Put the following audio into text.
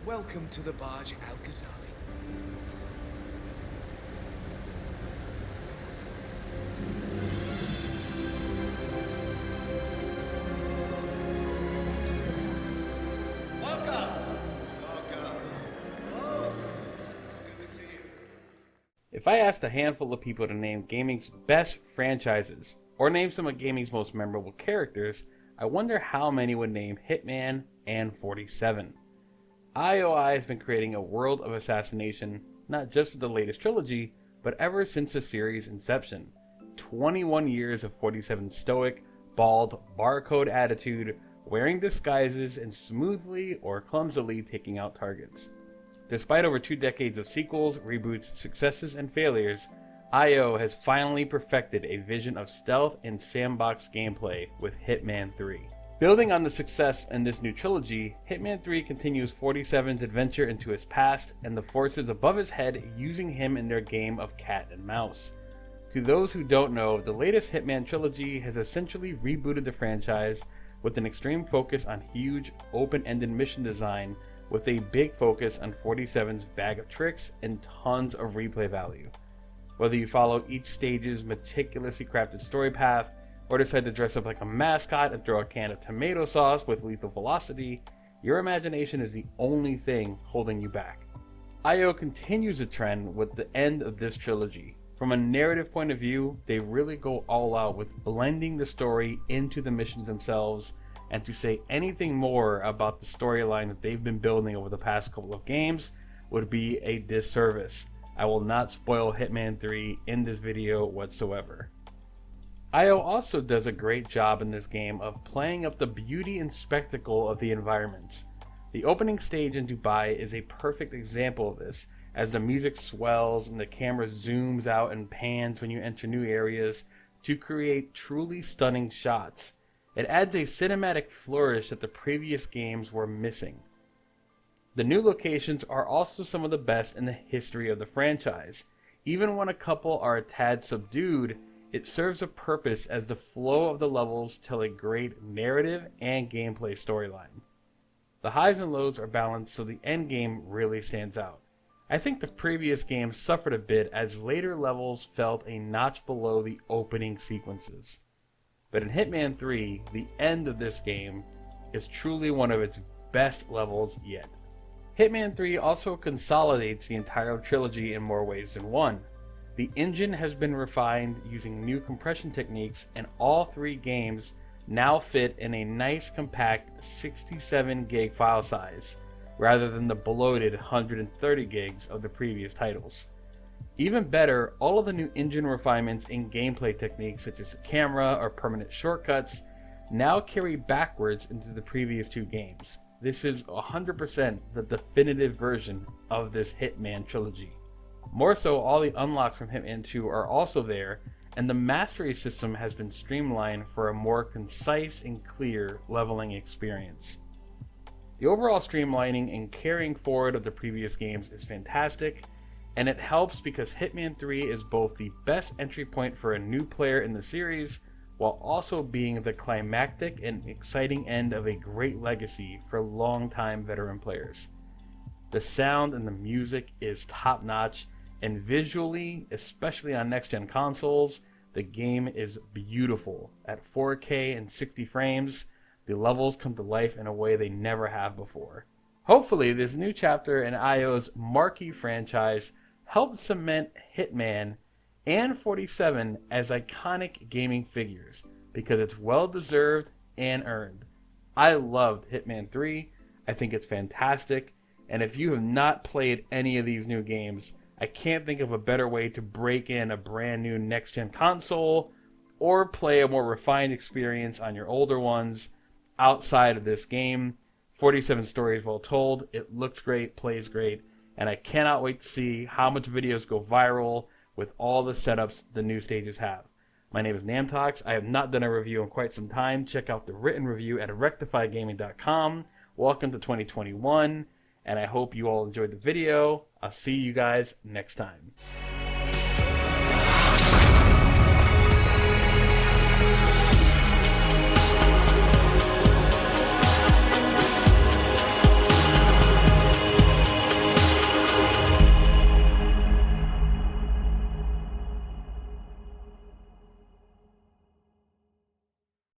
Welcome to the barge Al-Ghazali. If I asked a handful of people to name gaming's best franchises, or name some of gaming's most memorable characters, I wonder how many would name Hitman and 47. IOI has been creating a world of assassination, not just with the latest trilogy, but ever since the series' inception. 21 years of 47's stoic, bald, barcode attitude, wearing disguises, and smoothly or clumsily taking out targets. Despite over 2 decades of sequels, reboots, successes, and failures, IO has finally perfected a vision of stealth and sandbox gameplay with Hitman 3. Building on the success in this new trilogy, Hitman 3 continues 47's adventure into his past and the forces above his head using him in their game of cat and mouse. To those who don't know, the latest Hitman trilogy has essentially rebooted the franchise with an extreme focus on huge, open-ended mission design with a big focus on 47's bag of tricks and tons of replay value. Whether you follow each stage's meticulously crafted story path, or decide to dress up like a mascot and throw a can of tomato sauce with lethal velocity, your imagination is the only thing holding you back. IO continues the trend with the end of this trilogy. From a narrative point of view, they really go all out with blending the story into the missions themselves, and to say anything more about the storyline that they've been building over the past couple of games would be a disservice. I will not spoil Hitman 3 in this video whatsoever. IO also does a great job in this game of playing up the beauty and spectacle of the environments. The opening stage in Dubai is a perfect example of this, as the music swells and the camera zooms out and pans when you enter new areas to create truly stunning shots. It adds a cinematic flourish that the previous games were missing. The new locations are also some of the best in the history of the franchise. Even when a couple are a tad subdued, it serves a purpose as the flow of the levels tell a great narrative and gameplay storyline. The highs and lows are balanced so the end game really stands out. I think the previous games suffered a bit as later levels felt a notch below the opening sequences. But in Hitman 3, the end of this game is truly one of its best levels yet. Hitman 3 also consolidates the entire trilogy in more ways than one. The engine has been refined using new compression techniques, and all 3 games now fit in a nice compact 67 gig file size, rather than the bloated 130 gigs of the previous titles. Even better, all of the new engine refinements in gameplay techniques such as camera or permanent shortcuts now carry backwards into the previous 2 games. This is 100% the definitive version of this Hitman trilogy. More so, all the unlocks from Hitman 2 are also there, and the mastery system has been streamlined for a more concise and clear leveling experience. The overall streamlining and carrying forward of the previous games is fantastic, and it helps because Hitman 3 is both the best entry point for a new player in the series, while also being the climactic and exciting end of a great legacy for longtime veteran players. The sound and the music is top notch, and visually, especially on next-gen consoles, the game is beautiful. At 4K and 60 frames, the levels come to life in a way they never have before. Hopefully, this new chapter in IO's marquee franchise helped cement Hitman and 47 as iconic gaming figures, because it's well deserved and earned. I loved Hitman 3, I think it's fantastic, and if you have not played any of these new games, I can't think of a better way to break in a brand new next-gen console or play a more refined experience on your older ones outside of this game. 47 story is well told, it looks great, plays great, and I cannot wait to see how much videos go viral with all the setups the new stages have. My name is Namtox. I have not done a review in quite some time. Check out the written review at rectifygaming.com. Welcome to 2021, and I hope you all enjoyed the video. I'll see you guys next time.